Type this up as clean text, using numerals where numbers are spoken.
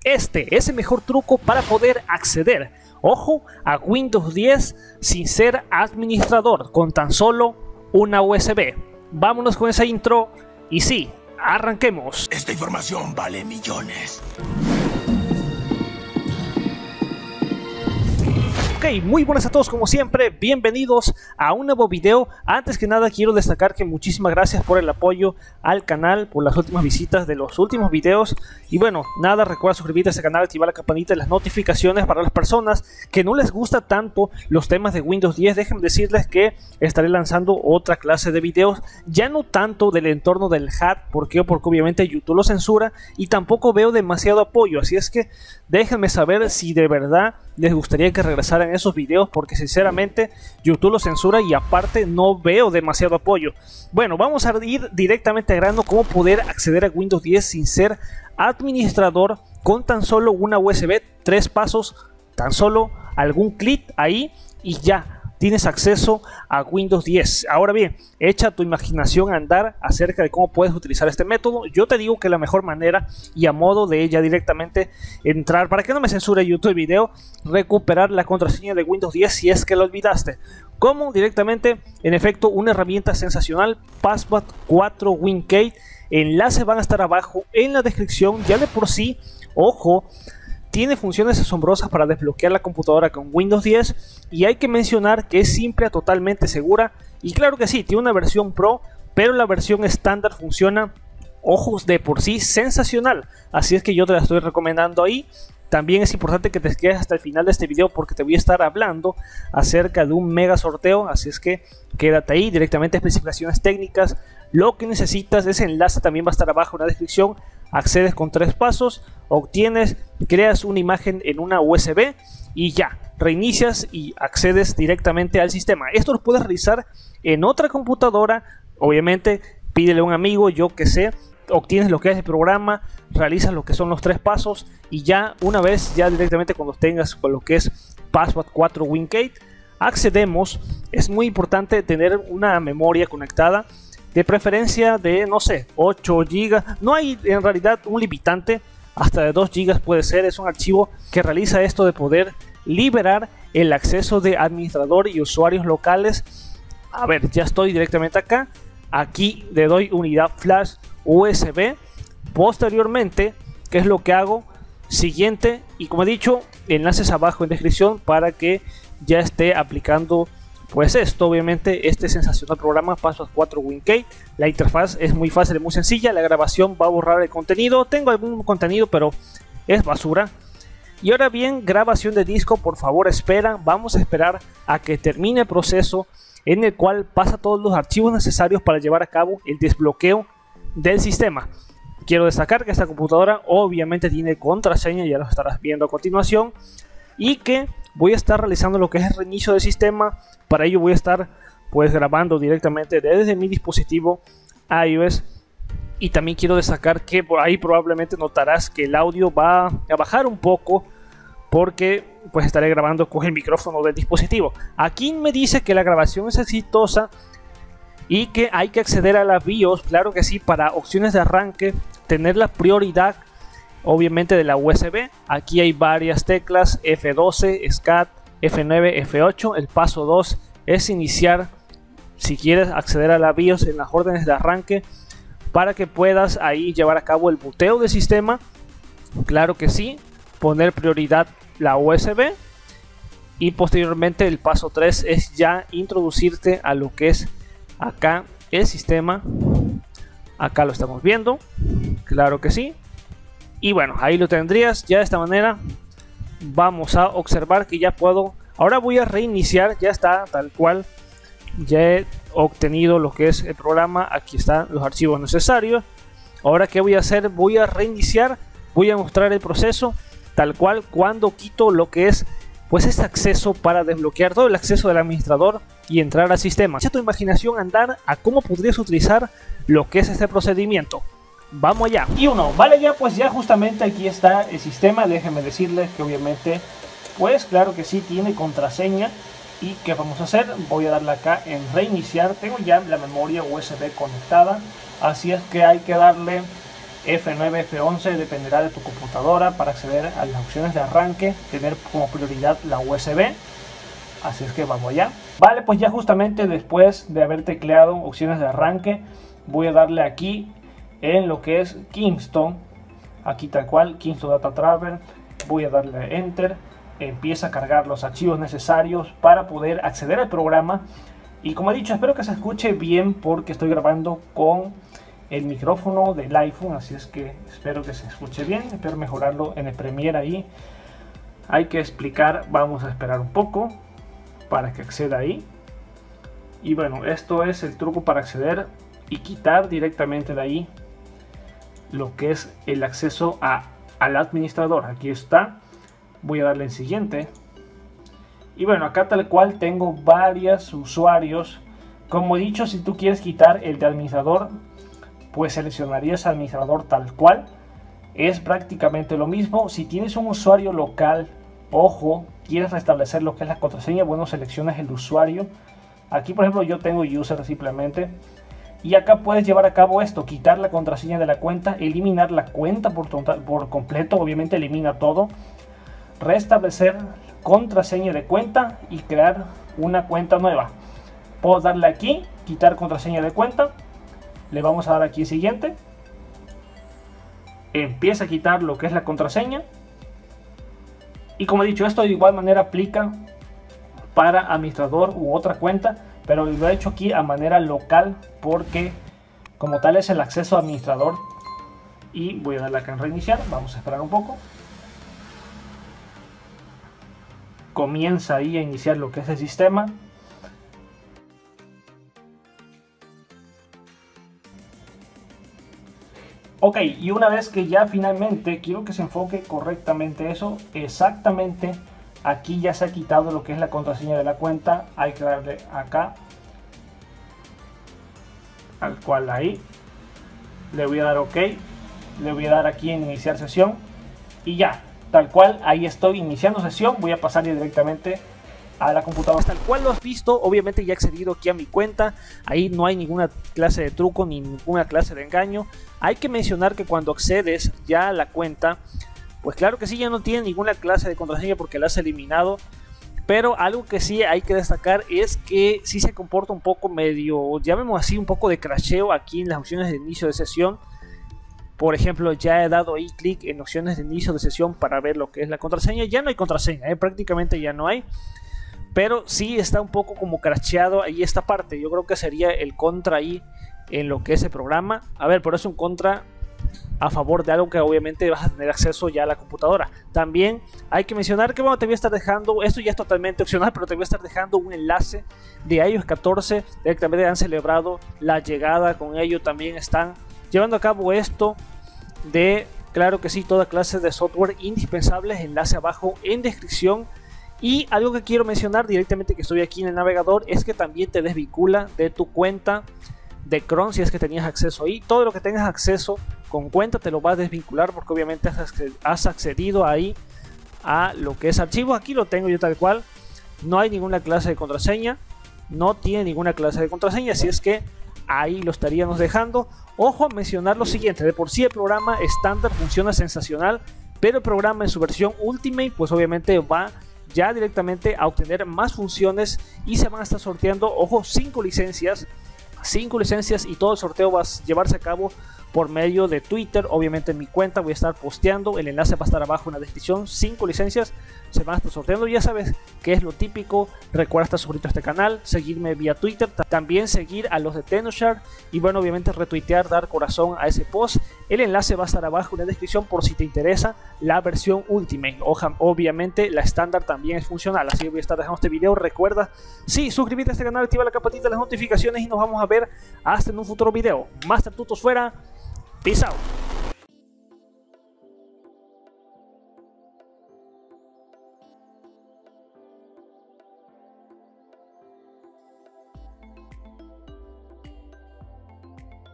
Este es el mejor truco para poder acceder, ojo, a Windows 10 sin ser administrador, con tan solo una USB. Vámonos con esa intro y sí, arranquemos. Esta información vale millones. Ok, muy buenas a todos como siempre, bienvenidos a un nuevo video. Antes que nada quiero destacar que muchísimas gracias por el apoyo al canal, por las últimas visitas de los últimos videos. Y bueno, nada, recuerda suscribirte a este canal, activar la campanita de las notificaciones. Para las personas que no les gusta tanto los temas de Windows 10, déjenme decirles que estaré lanzando otra clase de videos, ya no tanto del entorno del HAT, porque obviamente YouTube lo censura y tampoco veo demasiado apoyo, así es que déjenme saber si de verdad les gustaría que regresaran esos videos, porque sinceramente YouTube lo censura y aparte no veo demasiado apoyo. Bueno, vamos a ir directamente al grano, cómo poder acceder a Windows 10 sin ser administrador con tan solo una USB, 3 pasos, tan solo algún clic ahí y ya tienes acceso a Windows 10. Ahora bien, echa tu imaginación a andar acerca de cómo puedes utilizar este método. Yo te digo que la mejor manera, y a modo de ella directamente entrar, para que no me censure YouTube el video, recuperar la contraseña de Windows 10 si es que lo olvidaste. ¿Cómo? Directamente, en efecto, una herramienta sensacional, Password 4 WinKey. Enlaces van a estar abajo en la descripción. Ya de por sí, ojo, tiene funciones asombrosas para desbloquear la computadora con Windows 10 y hay que mencionar que es simple, totalmente segura y claro que sí, tiene una versión Pro, pero la versión estándar funciona, ojos, de por sí sensacional, así es que yo te la estoy recomendando ahí. También es importante que te quedes hasta el final de este video porque te voy a estar hablando acerca de un mega sorteo, así es que quédate ahí, directamente especificaciones técnicas, lo que necesitas, ese enlace también va a estar abajo en la descripción. Accedes con 3 pasos, obtienes, creas una imagen en una USB y ya, reinicias y accedes directamente al sistema. Esto lo puedes realizar en otra computadora, obviamente pídele a un amigo, yo que sé, obtienes lo que es el programa, realizas lo que son los 3 pasos y ya una vez, ya directamente cuando tengas con lo que es Password 4 WinKey, accedemos. Es muy importante tener una memoria conectada, de preferencia de, no sé, 8 GB, no hay en realidad un limitante, hasta de 2 GB puede ser. Es un archivo que realiza esto de poder liberar el acceso de administrador y usuarios locales. A ver, ya estoy directamente acá, aquí le doy unidad flash USB, posteriormente, ¿qué es lo que hago? Siguiente, y como he dicho, enlaces abajo en descripción para que ya esté aplicando pues esto, obviamente, este sensacional programa Password 4 WinKey. La interfaz es muy fácil y muy sencilla. La grabación va a borrar el contenido. Tengo algún contenido, pero es basura. Y ahora bien, grabación de disco, por favor espera. Vamos a esperar a que termine el proceso en el cual pasa todos los archivos necesarios para llevar a cabo el desbloqueo del sistema. Quiero destacar que esta computadora obviamente tiene contraseña, ya lo estarás viendo a continuación, y que voy a estar realizando lo que es el reinicio del sistema. Para ello voy a estar pues grabando directamente desde mi dispositivo iOS. Y también quiero destacar que por ahí probablemente notarás que el audio va a bajar un poco, porque pues estaré grabando con el micrófono del dispositivo. Aquí me dice que la grabación es exitosa y que hay que acceder a la BIOS. Claro que sí, para opciones de arranque, tener la prioridad obviamente de la USB. Aquí hay varias teclas, F12, SCAT, F9, F8. El paso 2 es iniciar, si quieres acceder a la BIOS, en las órdenes de arranque, para que puedas ahí llevar a cabo el booteo del sistema. Claro que sí, poner prioridad la USB. Y posteriormente el paso 3 es ya introducirte a lo que es acá el sistema. Acá lo estamos viendo, claro que sí. Y bueno, ahí lo tendrías. Ya de esta manera vamos a observar que ya puedo. Ahora voy a reiniciar, ya está tal cual. Ya he obtenido lo que es el programa. Aquí están los archivos necesarios. Ahora, ¿qué voy a hacer? Voy a reiniciar. Voy a mostrar el proceso tal cual cuando quito lo que es pues este acceso para desbloquear todo el acceso del administrador y entrar al sistema. Echa tu imaginación a andar a cómo podrías utilizar lo que es este procedimiento. Vamos allá. Y uno, vale, ya pues ya justamente aquí está el sistema. Déjenme decirles que obviamente pues claro que sí tiene contraseña. ¿Y qué vamos a hacer? Voy a darle acá en reiniciar. Tengo ya la memoria USB conectada, así es que hay que darle F9, F11, dependerá de tu computadora. Para acceder a las opciones de arranque, tener como prioridad la USB. Así es que vamos allá. Vale, pues ya justamente después de haber tecleado opciones de arranque, voy a darle aquí en lo que es Kingston. Aquí tal cual, Kingston Data Traver. Voy a darle Enter. Empieza a cargar los archivos necesarios para poder acceder al programa. Y como he dicho, espero que se escuche bien porque estoy grabando con el micrófono del iPhone. Así es que espero que se escuche bien. Espero mejorarlo en el Premiere ahí. Hay que explicar, vamos a esperar un poco para que acceda ahí. Y bueno, esto es el truco para acceder y quitar directamente de ahí lo que es el acceso al administrador. Aquí está. Voy a darle en siguiente. Y bueno, acá tal cual tengo varios usuarios. Como he dicho, si tú quieres quitar el de administrador, pues seleccionarías administrador tal cual. Es prácticamente lo mismo. Si tienes un usuario local, ojo, quieres restablecer lo que es la contraseña, bueno, seleccionas el usuario. Aquí por ejemplo yo tengo user simplemente. Y acá puedes llevar a cabo esto, quitar la contraseña de la cuenta, eliminar la cuenta por completo, obviamente elimina todo. Restablecer contraseña de cuenta y crear una cuenta nueva. Puedo darle aquí, quitar contraseña de cuenta. Le vamos a dar aquí siguiente. Empieza a quitar lo que es la contraseña. Y como he dicho, esto de igual manera aplica para administrador u otra cuenta. Pero lo he hecho aquí a manera local porque como tal es el acceso a administrador. Y voy a darle acá en reiniciar. Vamos a esperar un poco. Comienza ahí a iniciar lo que es el sistema. Ok, y una vez que ya finalmente quiero que se enfoque correctamente eso, exactamente aquí ya se ha quitado lo que es la contraseña de la cuenta. Hay que darle acá, al cual ahí, le voy a dar ok, le voy a dar aquí en iniciar sesión y ya. Tal cual, ahí estoy iniciando sesión. Voy a pasar directamente a la computadora. Tal cual lo has visto, obviamente ya he accedido aquí a mi cuenta. Ahí no hay ninguna clase de truco ni ninguna clase de engaño. Hay que mencionar que cuando accedes ya a la cuenta, pues claro que sí, ya no tiene ninguna clase de contraseña porque la has eliminado. Pero algo que sí hay que destacar es que sí se comporta un poco medio, llamémoslo así, un poco de crasheo aquí en las opciones de inicio de sesión. Por ejemplo, ya he dado ahí clic en opciones de inicio de sesión para ver lo que es la contraseña. Ya no hay contraseña, prácticamente ya no hay. Pero sí está un poco como crasheado ahí esta parte. Yo creo que sería el contra ahí en lo que es el programa. A ver, pero es un contra a favor de algo que obviamente vas a tener acceso ya a la computadora. También hay que mencionar que bueno, te voy a estar dejando, esto ya es totalmente opcional, pero te voy a estar dejando un enlace de iOS 14. Directamente han celebrado la llegada con ello. También están llevando a cabo esto de, claro que sí, toda clase de software indispensables. Enlace abajo en descripción. Y algo que quiero mencionar directamente que estoy aquí en el navegador es que también te desvincula de tu cuenta de Chrome si es que tenías acceso ahí. Todo lo que tengas acceso con cuenta te lo va a desvincular porque obviamente has accedido ahí a lo que es archivos. Aquí lo tengo yo tal cual. No hay ninguna clase de contraseña. No tiene ninguna clase de contraseña. Así es que ahí lo estaríamos dejando. Ojo a mencionar lo siguiente. De por sí el programa estándar funciona sensacional. Pero el programa en su versión Ultimate pues obviamente va ya directamente a obtener más funciones. Y se van a estar sorteando, ojo, 5 licencias y todo el sorteo va a llevarse a cabo por medio de Twitter. Obviamente en mi cuenta voy a estar posteando, el enlace va a estar abajo en la descripción. 5 licencias se van a estar sorteando, ya sabes que es lo típico. Recuerda estar suscrito a este canal, seguirme vía Twitter, también seguir a los de Tenushare y bueno, obviamente retuitear, dar corazón a ese post. El enlace va a estar abajo en la descripción por si te interesa la versión Ultimate. Obviamente la estándar también es funcional, así que voy a estar dejando este video. Recuerda, sí, suscribirte a este canal, activa la campanita de las notificaciones y nos vamos a ver hasta en un futuro video. Master Tutos fuera. Peace out.